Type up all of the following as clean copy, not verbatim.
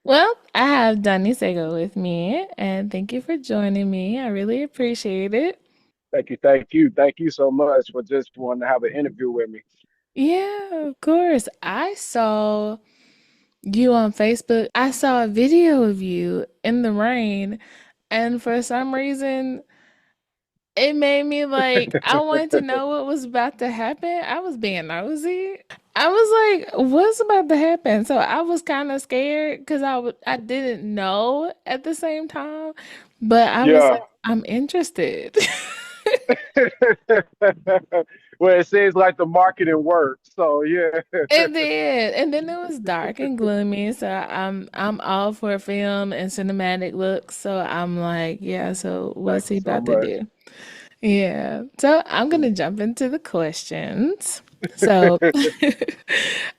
Well, I have Donny Saygo with me, and thank you for joining me. I really appreciate it. Thank you so much for just wanting to have an interview with me. Yeah, of course. I saw you on Facebook. I saw a video of you in the rain, and for some reason, it made me I wanted to know what was about to happen. I was being nosy. I was like, what's about to happen? So I was kind of scared because I didn't know at the same time, but I was like, Yeah. I'm interested. Well, it seems like the marketing worked. So yeah. It did. And then it was dark and gloomy. So I'm all for film and cinematic looks. So I'm like, yeah, so Thank what's you he so about to much. do? Yeah. So I'm gonna jump into the questions. So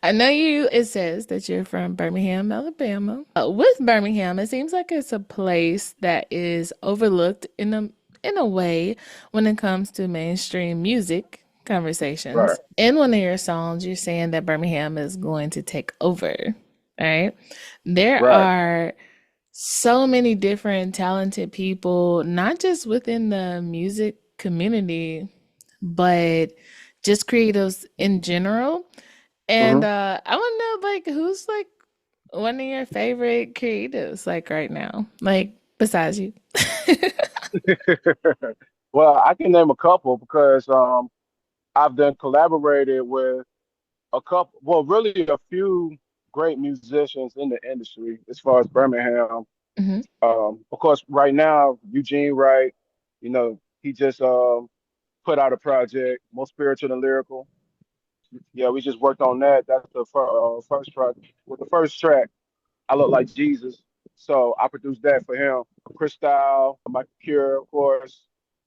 I know it says that you're from Birmingham, Alabama. With Birmingham, it seems like it's a place that is overlooked in a way when it comes to mainstream music Right. conversations. In one of your songs, you're saying that Birmingham is going to take over. All right. There Right. are so many different talented people, not just within the music community, but just creatives in general. And hmm I want to know who's one of your favorite creatives right now, besides you. Well, I can name a couple because I've done collaborated with a couple, well, really a few great musicians in the industry as far as Birmingham. Hmm. Of course, right now, Eugene Wright, he just put out a project, more spiritual than lyrical. Yeah, we just worked on that. That's the first track. With the first track, I look like Jesus, so I produced that for him. Cristal, Michael Cure, of course.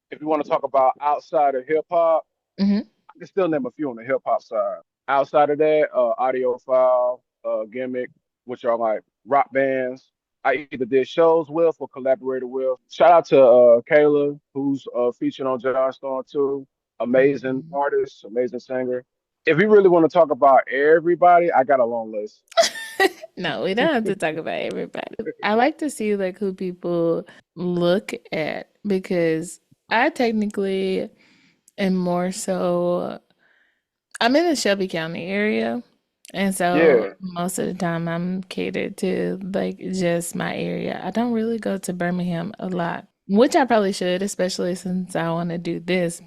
If you want to talk about outside of hip hop, Hmm. I can still name a few on the hip hop side. Outside of that, Audiophile, Gimmick, which are like rock bands. I either did shows with or collaborated with. Shout out to Kayla, who's featured on John Storm too. Amazing artist, amazing singer. If we really want to talk about everybody, I got a long list. No, we don't have to talk about everybody. I like to see who people look at because I technically am more so I'm in the Shelby County area. And so Yeah. most of the time I'm catered to just my area. I don't really go to Birmingham a lot, which I probably should, especially since I want to do this.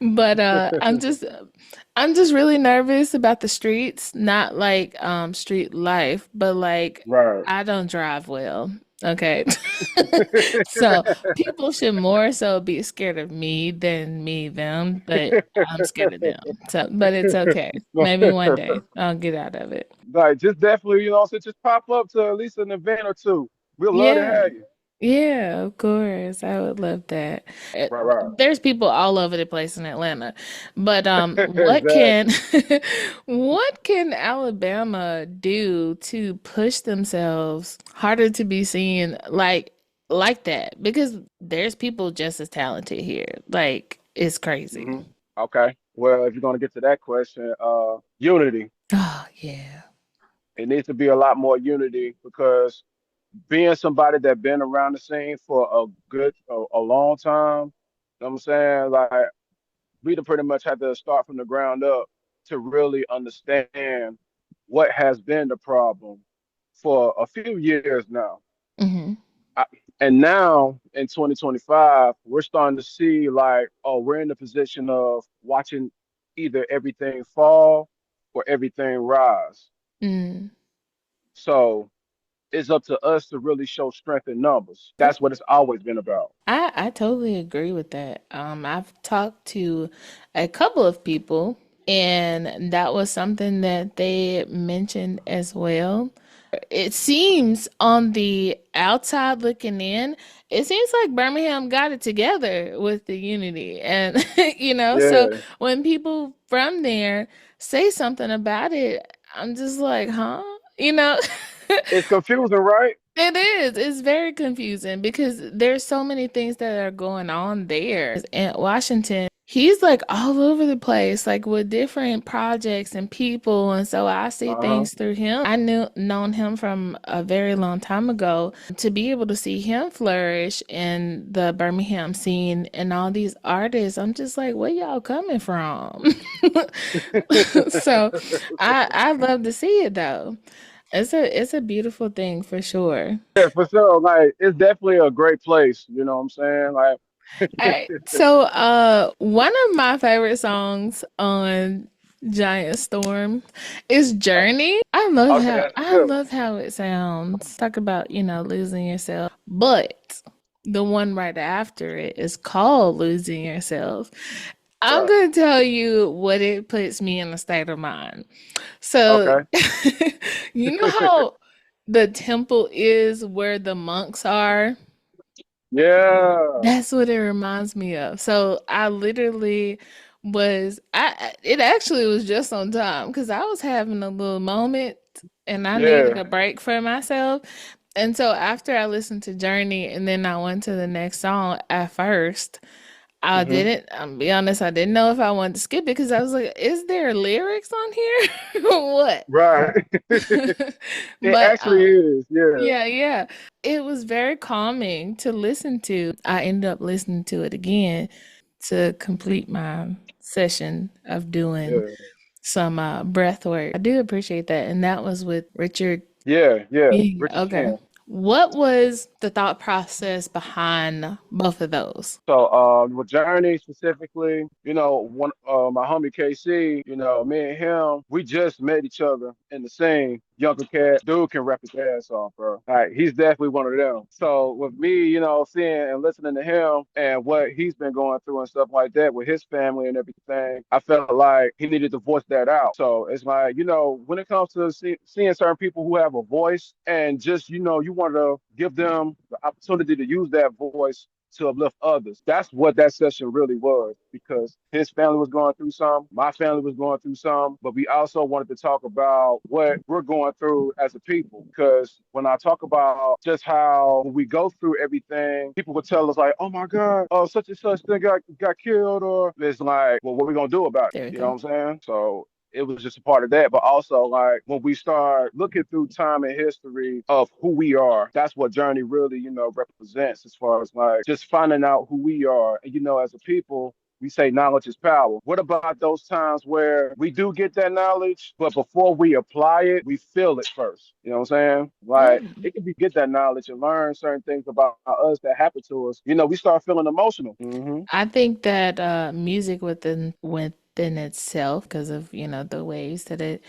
But I'm just really nervous about the streets, not street life, but Right. I don't drive well. Okay. So people should more so be scared of me than me them, but I'm scared of them. So, but it's okay. Maybe one day I'll get out of it. Like, just definitely, so just pop up to at least an event or two. We'd love to Yeah. have you. Yeah, of course. I would love that. Right, right. There's people all over the place in Atlanta. But what can Exactly. what can Alabama do to push themselves harder to be seen like that? Because there's people just as talented here. It's crazy. hmm Okay. Well, if you're going to get to that question, unity. Oh, yeah. It needs to be a lot more unity because being somebody that been around the scene for a long time, you know what I'm saying? Like, we pretty much had to start from the ground up to really understand what has been the problem for a few years now. Hmm. I, and now in 2025, we're starting to see like, oh, we're in the position of watching either everything fall or everything rise. Mm. So it's up to us to really show strength in numbers. That's what it's always been about. I totally agree with that. I've talked to a couple of people, and that was something that they mentioned as well. It seems on the outside looking in, it seems like Birmingham got it together with the unity. And, so Yeah, when people from there say something about it, I'm just like, huh? You know? it's confusing, right? It is. It's very confusing because there's so many things that are going on there. In Washington, he's like all over the place, like with different projects and people. And so I see Uh-huh. things through him. I knew known him from a very long time ago. To be able to see him flourish in the Birmingham scene and all these artists, I'm just like, where y'all coming from? So I love to see it though. It's a beautiful thing for sure. Yeah, for sure. Like it's definitely a great place. You know what I'm saying? Like, All right. So one of my favorite songs on Giant Storm is Journey. okay, that's I good. love how it sounds. Talk about, losing yourself. But the one right after it is called Losing Yourself. I'm Right. gonna tell you what it puts me in a state of mind. So, Okay. you know how the temple is where the monks are? Yeah. That's what it reminds me of. So I literally it actually was just on time because I was having a little moment and I needed Yeah. a break for myself. And so after I listened to Journey and then I went to the next song at first, I Hmm. didn't, I'm be honest, I didn't know if I wanted to skip it because I was like, is there lyrics on here or what? Right. It But actually is. Yeah. yeah, yeah. It was very calming to listen to. I ended up listening to it again to complete my session of doing Yeah. some breath work. I do appreciate that. And that was with Richard. Yeah. Yeah. Yeah, Richard okay. King. What was the thought process behind both of those? So, with Journey specifically, one my homie KC, me and him, we just met each other in the scene. Younger cat, dude can rap his ass off, bro. Like he's definitely one of them. So with me, seeing and listening to him and what he's been going through and stuff like that with his family and everything, I felt like he needed to voice that out. So it's like, when it comes to seeing certain people who have a voice and just, you want to give them the opportunity to use that voice to uplift others. That's what that session really was because his family was going through some, my family was going through some, but we also wanted to talk about what we're going through as a people. Because when I talk about just how when we go through everything, people would tell us like, "Oh my God, oh such and such thing got killed," or it's like, "Well, what are we gonna do about it?" There we You know go. what I'm saying? So it was just a part of that. But also, like when we start looking through time and history of who we are, that's what Journey really, represents as far as like just finding out who we are. And, as a people, we say knowledge is power. What about those times where we do get that knowledge, but before we apply it, we feel it first? You know what I'm saying? Yeah. Like it can be get that knowledge and learn certain things about us that happen to us. We start feeling emotional. Hmm. I think that music within itself, because of the ways that it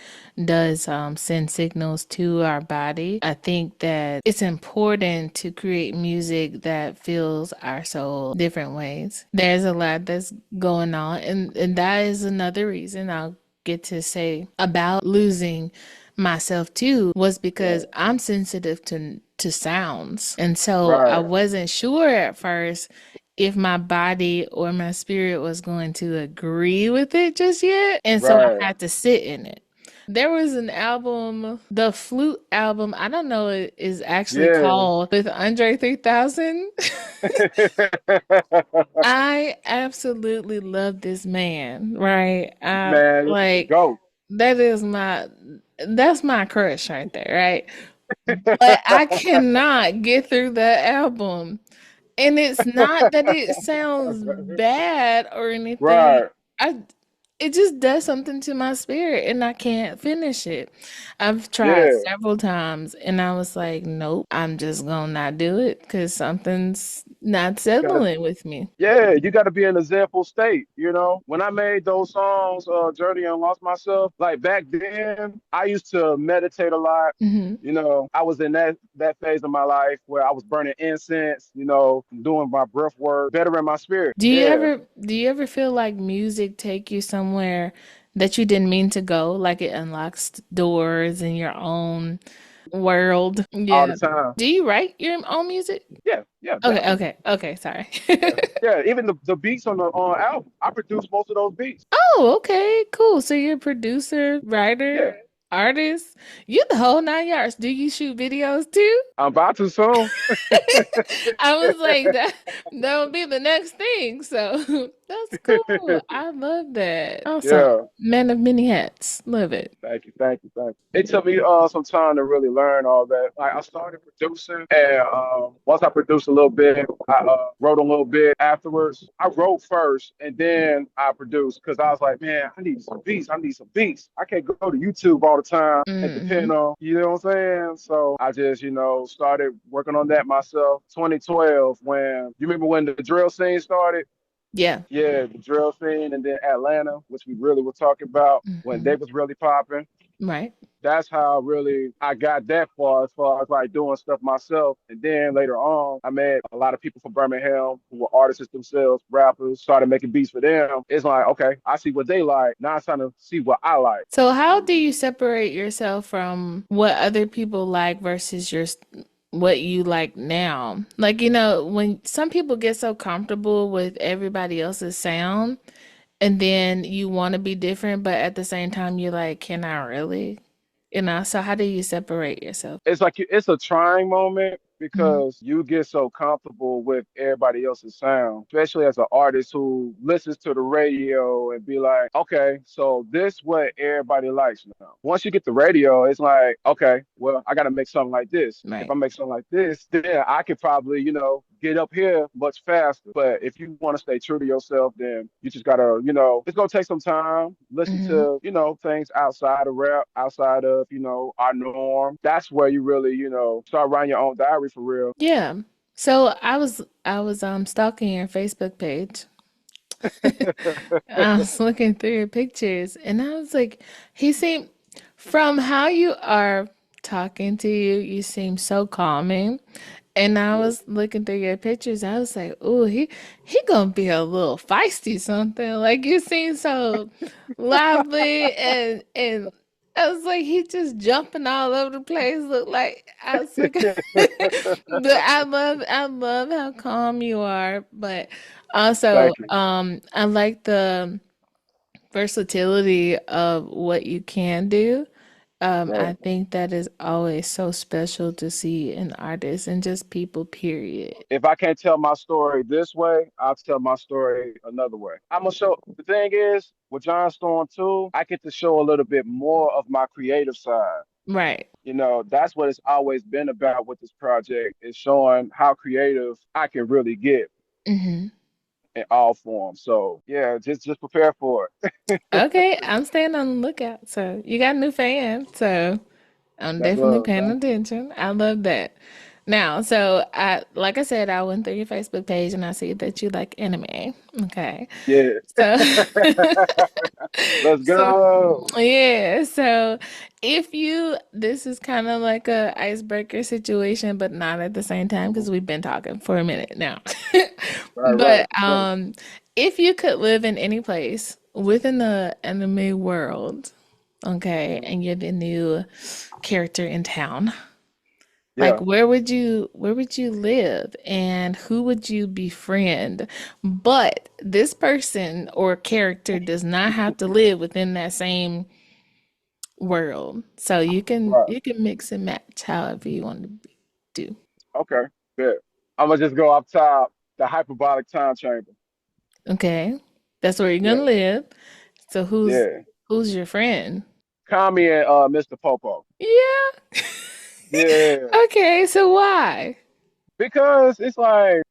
does send signals to our body, I think that it's important to create music that fills our soul different ways. There's a lot that's going on, and that is another reason I'll get to say about losing myself too was Yeah. because I'm sensitive to sounds. And so I Right. wasn't sure at first if my body or my spirit was going to agree with it just yet. And so I Right. had to sit in it. There was an album, the flute album, I don't know it is actually Yeah. called with Andre 3000. I absolutely love this man, right? I Man, like go. that is that's my crush right there, right? But I cannot get through that album. And it's not that it sounds bad or anything. Right. I it just does something to my spirit and I can't finish it. I've tried Yeah. several times and I was like, nope, I'm just gonna not do it because something's not Gotta, settling with me. yeah, you gotta be in a zenful state, When I made those songs, Journey and Lost Myself, like back then, I used to meditate a lot. Mhm. I was in that phase of my life where I was burning incense, doing my breath work, bettering my spirit. Yeah. Do you ever feel like music take you somewhere that you didn't mean to go? Like it unlocks doors in your own world? All the Yeah. time. Do you write your own music? Yeah, yeah, Okay, definitely. okay, okay, sorry. Yeah. Yeah. Even the beats on the on album, I produced most of those beats. Oh, okay, cool. So you're a producer, Yeah. writer, artist. You the whole 9 yards. Do you shoot videos too? I'm about to soon. I was like that would be the next thing. So that's cool. I love that. Awesome. Yeah. Man of many hats. Love it. Thank you, thank you, thank you. It took me some time to really learn all that. Like I started producing, and once I produced a little bit, I wrote a little bit afterwards. I wrote first, and then I produced because I was like, man, I need some beats. I need some beats. I can't go to YouTube all the time and Hmm. depend on, you know what I'm saying? So I just, started working on that myself. 2012, when you remember when the drill scene started. Yeah. Yeah, the drill scene, and then Atlanta, which we really were talking about when they Hmm. was really popping. Right. That's how really I got that far as like doing stuff myself. And then later on, I met a lot of people from Birmingham who were artists themselves, rappers, started making beats for them. It's like, okay, I see what they like. Now it's time to see what I like. So how do you separate yourself from what other people like versus what you like now? Like, when some people get so comfortable with everybody else's sound and then you want to be different, but at the same time you're like, can I really? So how do you separate yourself? It's like it's a trying moment Hmm. because you get so comfortable with everybody else's sound, especially as an artist who listens to the radio and be like, okay, so this what everybody likes now. Once you get the radio, it's like, okay, well, I got to make something like this. If I Right. make something like this, then I could probably, get up here much faster. But if you want to stay true to yourself, then you just gotta, it's gonna take some time. Listen Hmm. to, things outside of rap, outside of, our norm. That's where you really, start writing your own diary for real. Yeah. So I was stalking your Facebook page. I was looking through your pictures and I was like, he seemed, from how you are talking to you, you seem so calming. And I Yeah. was looking through your pictures, I was like, oh, he gonna be a little feisty something. Like you seem so lively and I was like, he just jumping all over the place. Look like I was like, but I love how calm you are. But also, Thank you. I like the versatility of what you can do. I Right. think that is always so special to see in artists and just people, period. If I can't tell my story this way, I'll tell my story another way. I'm gonna show. The thing is, with John Storm too, I get to show a little bit more of my creative side. Right. That's what it's always been about with this project is showing how creative I can really get Hmm. in all forms. So yeah, just prepare for it. Okay, I'm staying on the lookout. So you got a new fan. So I'm That's definitely love. paying Thank you. attention. I love that. Now, so like I said, I went through your Facebook page and I see that you like anime. Okay. Yeah. So, Let's so go. yeah. So this is kind of like a icebreaker situation, but not at the same time Mhm. because we've been talking for a minute now. Right, right, But right. if you could live in any place within the anime world, okay, Mhm. and you're the new character in town, like Yeah. where would you live and who would you befriend? But this person or character does not have to live within that same world. So you can Right. you can mix and match however you want to do. Okay. Good. I'm gonna just go up top. The hyperbolic time chamber. Okay. That's where you're gonna Yeah. live. So Yeah. who's your friend? Kami and Mr. Popo. Yeah. Yeah. Okay, so why? Because it's like,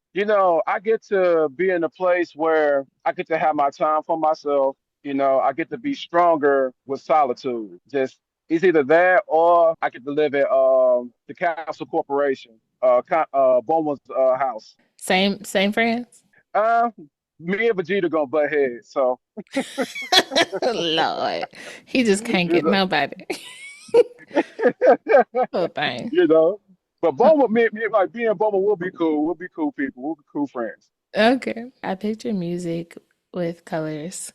I get to be in a place where I get to have my time for myself. I get to be stronger with solitude. Just it's either that or I get to live at the Castle Corporation, Boma's house. Same friends? Uh, Me and Vegeta gonna butt heads, so Lord. He just can't you get know. nobody. Poor thing. you know. But Boma, me like being Boma, we'll be cool. We'll be cool people. We'll be cool friends. Okay. I picture music with colors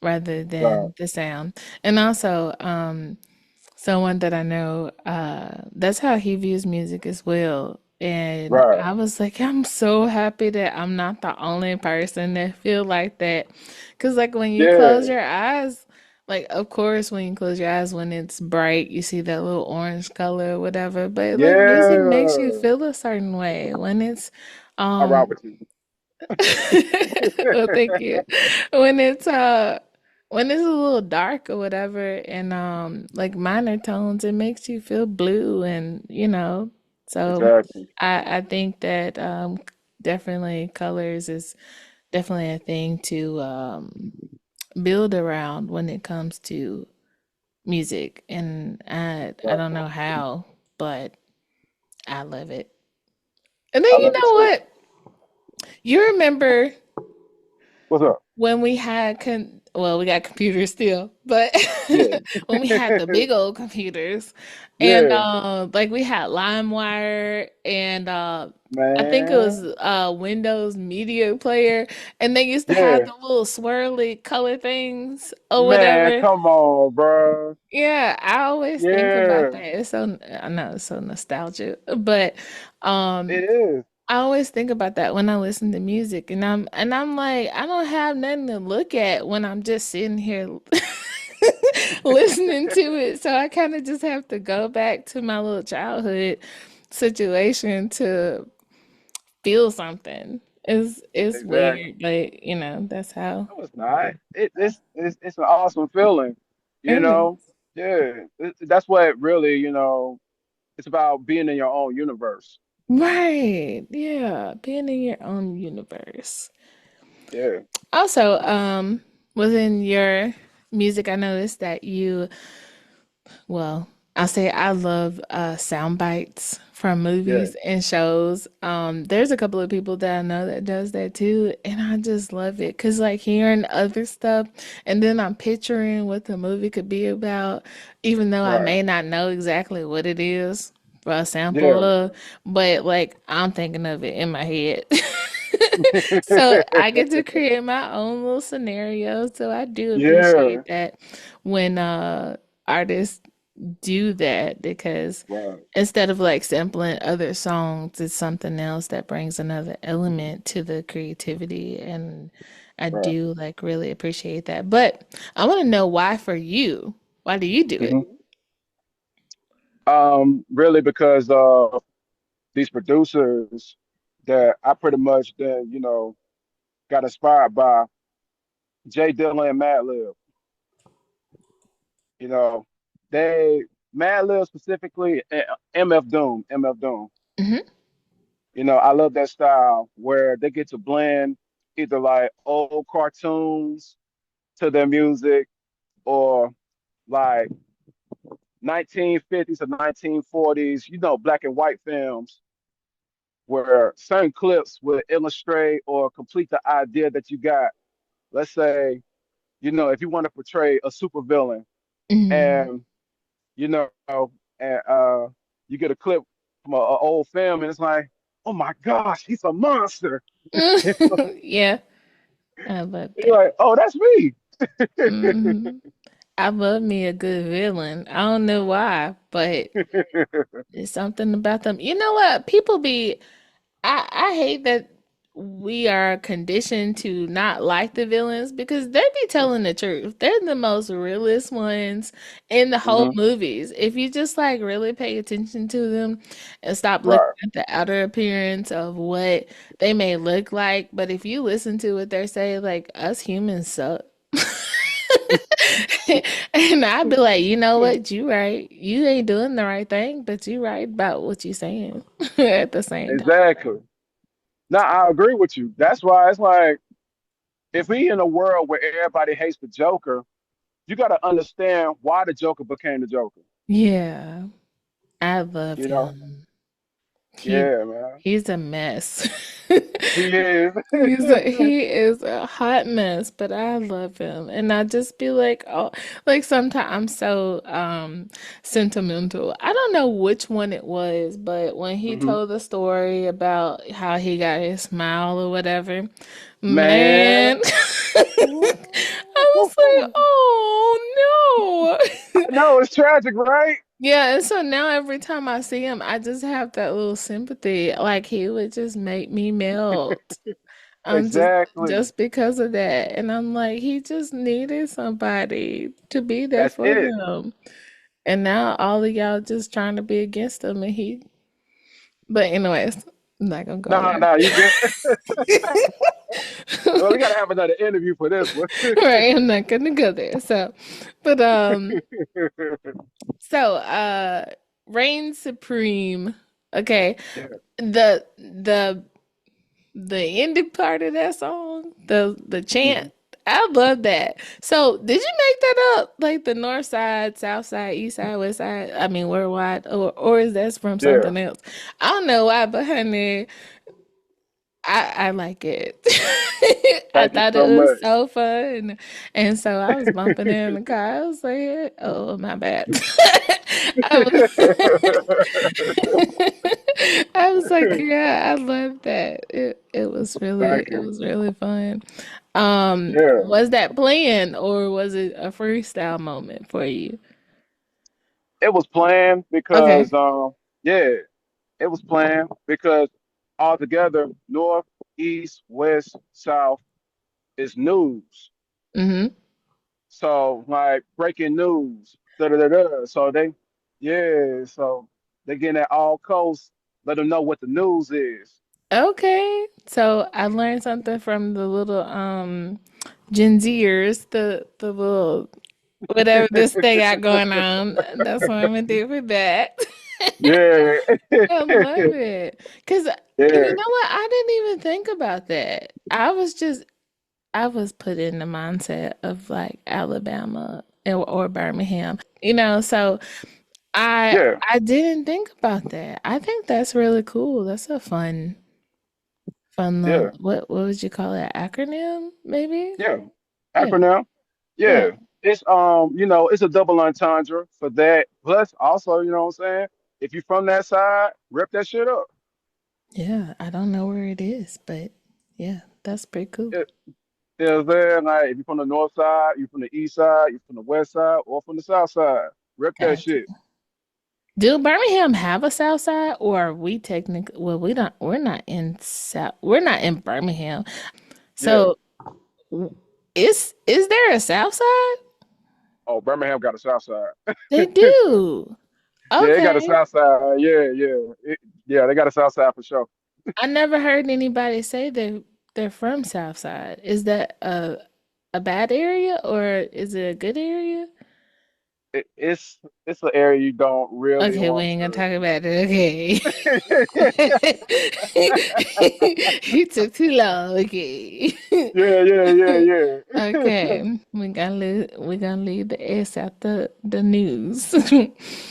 rather Right, than the sound. And also, someone that I know, that's how he views music as well. And right. I was like, I'm so happy that I'm not the only person that feel like that. Cause like when you close Yeah, your eyes, Like, of course, when you close your eyes, when it's bright, you see that little orange color or whatever. But like, music makes you Yeah, feel a certain way when it's, I rock um, with you. well, thank you. When it's when it's a little dark or whatever, and like minor tones, it makes you feel blue, and so Exactly. I think that definitely colors is definitely a thing to build around when it comes to music, and I don't Exactly. know how, but I love it. And then I you love it know too. what? You remember What's up? when we had well, we got computers still, but Yeah. when we had the big old computers, and Yeah, like we had LimeWire, and I think it was man. Windows Media Player, and they used to have Yeah, the little swirly color things or man. whatever. Come on, bro. Yeah, I always think about Yeah, that. It's so, I know it's so nostalgic, but um it is. I always think about that when I listen to music, and I'm like, I don't have nothing to look at when I'm just sitting here listening to it. So I kind of just have to go back to my little childhood situation to feel something. It's Exactly. weird, but that's how No, it's not. It's an awesome feeling. You it is. know. Yeah, that's what really. It's about being in your own universe. Right. Yeah, being in your own universe. Yeah, Also, within your music, I noticed that well, I'll say I love sound bites from yeah, movies and shows. There's a couple of people that I know that does that too, and I just love it because like hearing other stuff, and then I'm picturing what the movie could be about, even though I right. may not know exactly what it is for a sample Yeah, of, but like I'm thinking of it in my head. So I get to create my own little scenario. So I do yeah, appreciate that when artists do that, because right, instead of like sampling other songs, it's something else that brings another element to the creativity. And I right. do like really appreciate that. But I want to know why for you. Why do you do it? hmm Really, because these producers that I pretty much then, got inspired by Jay Dilla and Madlib. You know, they Madlib specifically, MF Doom, MF Doom. Hmm. I love that style where they get to blend either like old cartoons to their music or like 1950s or 1940s, black and white films where certain clips will illustrate or complete the idea that you got. Let's say, if you want to portray a supervillain Hmm. and, you know, and you get a clip from a old film and it's like, oh my gosh, he's a monster. Yeah, I love You're that. like, oh, that's me. Hmm. I love me a good villain. I don't know why, but it's something about them. You know what? People be I hate that we are conditioned to not like the villains because they be telling the truth. They're the most realist ones in the whole hmm movies. If you just like really pay attention to them and stop looking Right. at the outer appearance of what they may look like, but if you listen to what they're saying, like us humans suck. And I'd be like, you know what? You right. You ain't doing the right thing, but you right about what you saying at the same time. Exactly. Now I agree with you. That's why it's like if we in a world where everybody hates the Joker, you got to understand why the Joker became the Joker. Yeah, I love You know? him. He Yeah, man. he's a mess. He is. He is a hot mess, but I love him. And I just be like, oh, like sometimes I'm so sentimental. I don't know which one it was, but when he hmm told the story about how he got his smile or whatever, man, Man. I was like, oh I no. know it's tragic, right? Yeah, and so now every time I see him, I just have that little sympathy. Like he would just make me melt. I'm Exactly. just because of that. And I'm like, he just needed somebody to be there That's for it. him. And now all of y'all just trying to be against him and he but anyways, I'm not gonna go No, there. no, you good. Well, we gotta have another interview for this one. Right, I'm not gonna go there. But so Reign Supreme. Okay. Yeah. The the ending part of that song, the chant, Hmm. I love that. So did you make that up? Like the north side, south side, east side, west side? I mean worldwide, or is that from Yeah. something else? I don't know why, but honey, I like it. I Thank you thought it so was much. so fun. And so I was bumping it in the car. I was like, oh, my bad. I I was like, yeah, I love that. Thank It you. was really fun. Yeah. Was that planned or was it a freestyle moment for you? It was planned Okay. because yeah, it was planned because altogether north, east, west, south is news. Mm-hmm. So like breaking news. Da da da da. So yeah, so they getting at all coast, let them know what the news is. Okay. So I learned something from the little Gen Zers, the little whatever this they got going on. That's what I'm gonna do for that. Yeah. I love it. Cause you Yeah. know what? I didn't even think about that. I was put in the mindset of like Alabama or Birmingham, so Yeah. I didn't think about that. I think that's really cool. That's a fun little Yeah. what would you call it? Acronym, maybe? Yeah. Yeah. Acronym. Yeah. Yeah. It's it's a double entendre for that. Plus also, you know what I'm saying? If you from that side, rip that shit up. Yeah. I don't know where it is, but yeah, that's pretty cool. It, you know what I'm saying? Like if you from the north side, you from the east side, you from the west side, or from the south side. Rip that Gotcha. shit. Do Birmingham have a South Side, or are we technically? Well, we don't. We're not in South. We're not in Birmingham. Yeah. So, is there a South Side? Oh, Birmingham got a south side. They do. Yeah, they got a Okay. south side. Yeah, yeah. Yeah, they got a south side for sure. I never heard anybody say they're from South Side. Is that a bad area or is it a good area? It's an area you don't really Okay, we want ain't gonna to. talk about it. Okay. He took too long. Okay. Yeah, yeah, yeah, yeah. Okay. We gonna leave the S out the news.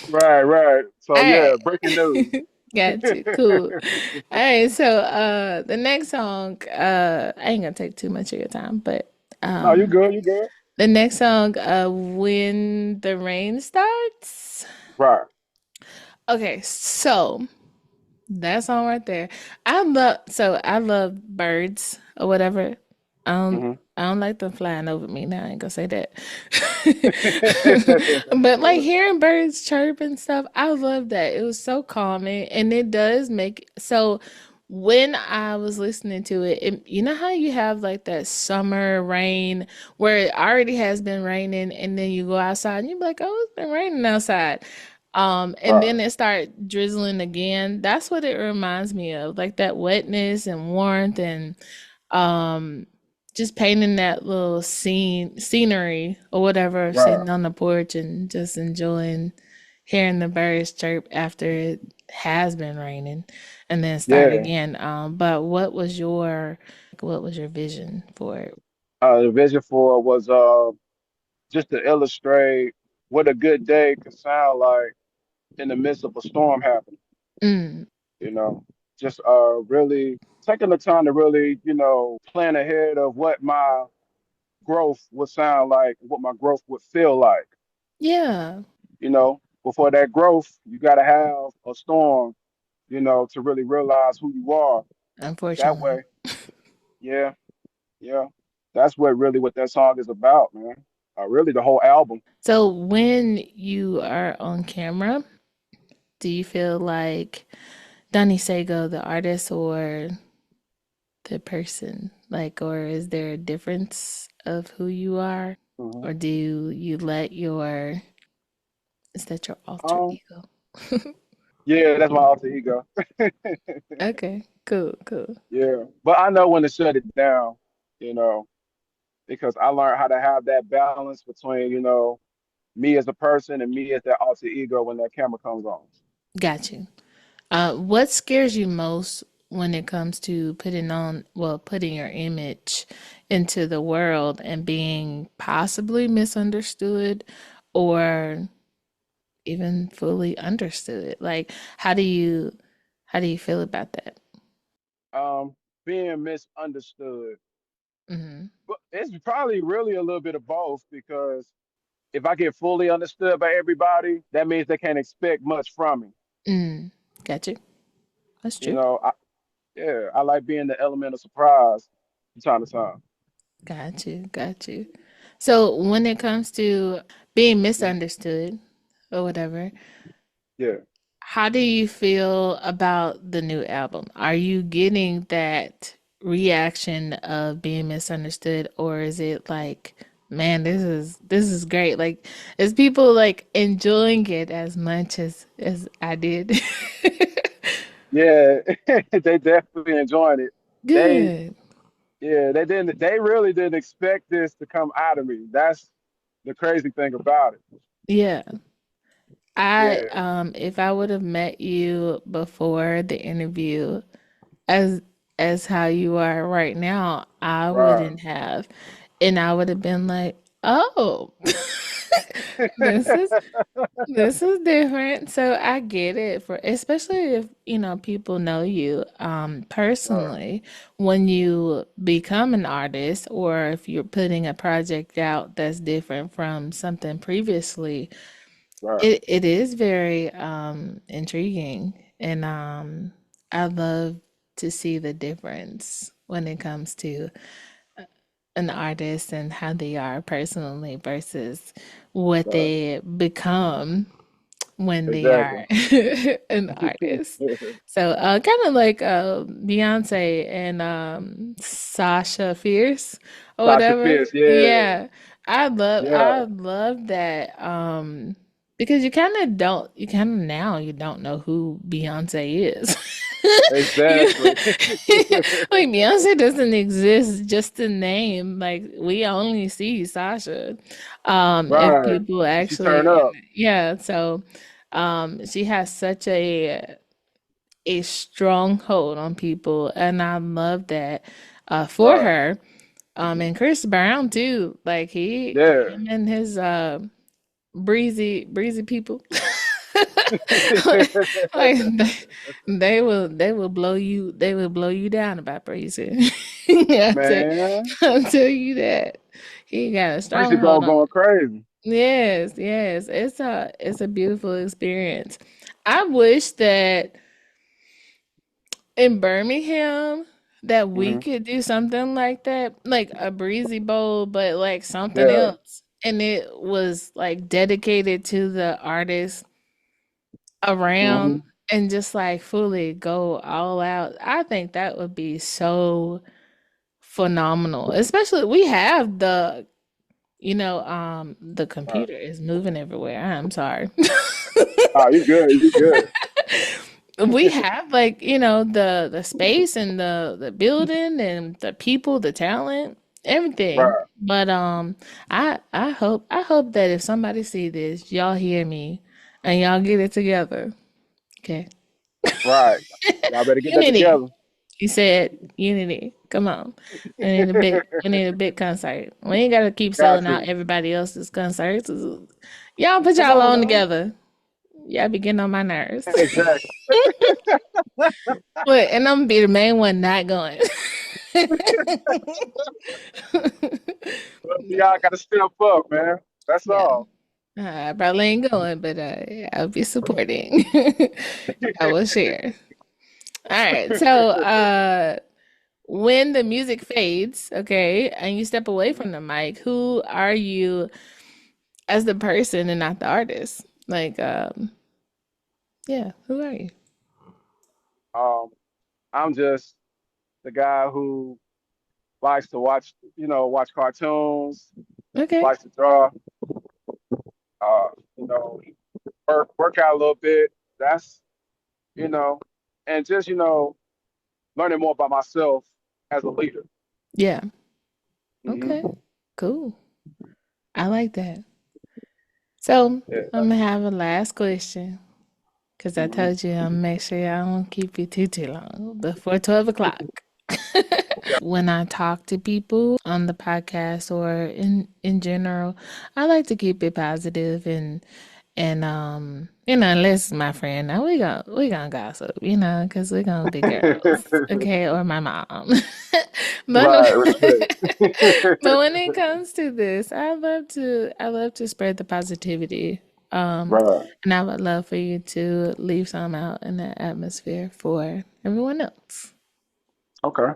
Right, right. All So right. yeah, breaking news. Got you. Cool. All right. So the next song, I ain't gonna take too much of your time, but No, you um good, you good. the next song, When the Rain Starts. Right. Okay, so that song right there. I love birds or whatever. Hmm. I don't like them flying over me now. I ain't gonna say that. But like hearing birds chirp and stuff, I love that. It was so calming and it does make so when I was listening to it, you know how you have like that summer rain where it already has been raining and then you go outside and you're like, oh, it's been raining outside. And Right. then it start drizzling again. That's what it reminds me of, like that wetness and warmth and um just painting that little scenery or whatever, Right. sitting on the porch and just enjoying hearing the birds chirp after it has been raining and then start Yeah. again. But what was your vision for it? The vision for it was just to illustrate what a good day could sound like in the midst of a storm happening, Mm, you know. Just really taking the time to really, plan ahead of what my growth would sound like, what my growth would feel like. yeah, Before that growth, you got to have a storm, to really realize who you are. That unfortunately. way, yeah, yeah. That's what that song is about, man. Really, the whole album. So when you are on camera, do you feel like Donny Saygo, the artist, or the person? Like, or is there a difference of who you are? Hmm. Or do you let your, is that your alter Um, ego? yeah, that's my alter ego. Okay, cool, cool. Yeah, but I know when to shut it down, you know, because I learned how to have that balance between, me as a person and me as that alter ego when that camera comes on. Got you. What scares you most when it comes to putting your image into the world and being possibly misunderstood or even fully understood? Like, how do you feel about that? Being misunderstood, Hmm. but it's probably really a little bit of both because if I get fully understood by everybody, that means they can't expect much from me. Mm, got you. That's You true. know, yeah, I like being the element of surprise from time to time. Got you. Got you. So when it comes to being Mhm. misunderstood or whatever, Yeah, how do you feel about the new album? Are you getting that reaction of being misunderstood, or is it like, man, this is great? Like, is people like enjoying it as much as I did? yeah, they definitely enjoying it. They, Good. yeah, they really didn't expect this to come out of me. That's the crazy thing about it. Yeah. I Yeah, if I would have met you before the interview as as how you are right now, I right. wouldn't have. And I would have been like, "Oh, this is this is different." So I get it for especially if, people know you Right, personally when you become an artist or if you're putting a project out that's different from something previously. right, It is very intriguing, and I love to see the difference when it comes to an artist and how they are personally versus what right. they become when they Exactly. are an artist. So kind of like Beyonce and Sasha Fierce or Sasha whatever. Fierce, yeah, Yeah. I yeah, love that because you kind of now you don't know who Beyonce is. You, exactly. like Beyonce doesn't exist just a name. Like we only see Sasha. If Right. people She turn actually, up. yeah. So, she has such a stronghold on people, and I love that for Right. her. And Chris Brown too. Like Yeah. him and his breezy people. like they will blow you down about Breezy. yeah, Man, I'll tell you that he got a Breezy stronghold Ball on going it. crazy. Yes, yes, it's a beautiful experience. I wish that in Birmingham that we Hmm. could do something like that, like a breezy bowl, but like something Yeah. else. And it was like dedicated to the artist around Hmm. and just like fully go all out. I think that would be so phenomenal. Especially we have the Right. computer is moving everywhere. I'm sorry. Oh, you good. You good. We have like, the space and the building and the people, the talent, everything. Right. But I hope that if somebody see this, y'all hear me and y'all get it together. Okay. Right. Y'all better get that Unity. together. He said unity. Come on. We need a big concert. We ain't gotta keep Got selling out to. everybody else's concerts. Y'all put Come y'all on on now. together. Y'all be getting on my nerves. Exactly. But and I'm gonna be the main one not going. Well, y'all got to step up, man. That's Yeah. all. I probably ain't going, but I'll be supporting. I will share. All right. So when the music fades, okay, and you step away from the mic, who are you as the person and not the artist? Like, yeah, who are you? Um, I'm just the guy who likes to watch, watch cartoons, Okay. likes to draw, uh, you know, work out a little bit. That's, you know, and just, learning more about myself as a leader. Yeah. Okay. Hmm. Cool. I like that. So Yeah. I'm gonna have a last question because I Hmm. told you I'm make sure I don't keep you too long before 12 o'clock. Okay. When I talk to people on the podcast or in general, I like to keep it positive and unless it's my friend, now we gonna gossip, because we're gonna be girls, okay, or my mom. but Right. Respect. but when it comes to this, I love to spread the positivity. Um, Right. and I would love for you to leave some out in the atmosphere for everyone else. Okay.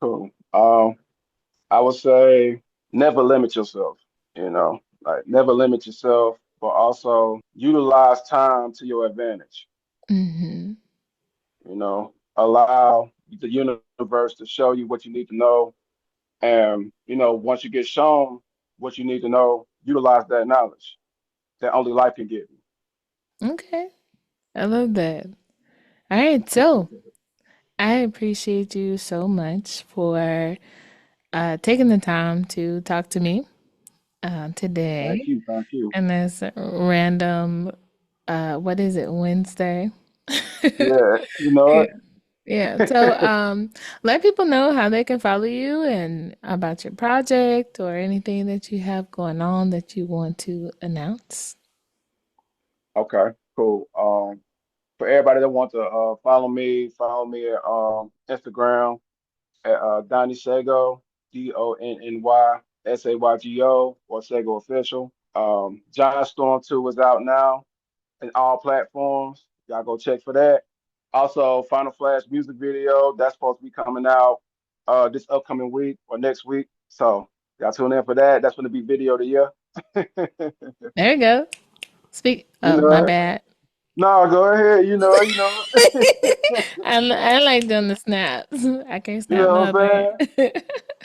Cool. I would say never limit yourself. Like never limit yourself, but also utilize time to your advantage. Hmm. Allow the universe to show you what you need to know. And, once you get shown what you need to know, utilize that knowledge that only life can give Okay, I love that. All right, so you. I appreciate you so much for taking the time to talk to me Thank today you. Thank you. and this random, what is it, Wednesday? Yeah. You know Yeah. what? Yeah. So, let people know how they can follow you and about your project or anything that you have going on that you want to announce. Okay, cool. For everybody that wants to follow me at Instagram at Donny Saygo, DonnySaygo, or Saygo Official. Giant Storm 2 is out now in all platforms. Y'all go check for that. Also, Final Flash music video that's supposed to be coming out this upcoming week or next week. So y'all tune in for that. That's going to be video of the year. There you go. Speak. You Oh, my know it. bad. No, go ahead. You know it. I like doing the snaps. I can't You snap know no what I'm other hand. saying?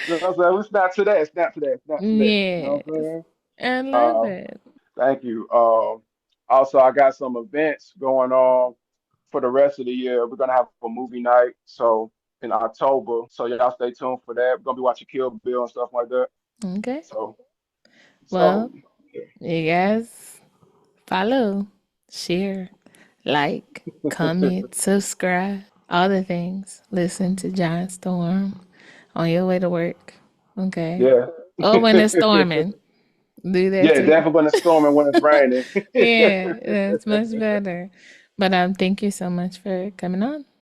You know what I'm saying? We snap to that, snap to that, snap to that. You know Yes, what I'm saying? I love Uh, it. Thank you. Also, I got some events going on for the rest of the year. We're gonna have a movie night, so in October. So y'all stay tuned for that. We're gonna be watching Kill Bill and stuff like that. Okay. So, so Well, you guys follow, share, like, comment, subscribe, all the things. Listen to Giant Storm on your way to work. Okay. yeah, Or when it's storming, do that yeah. too. Definitely when it's storming, when it's raining. Yeah, that's much better. But thank you so much for coming on.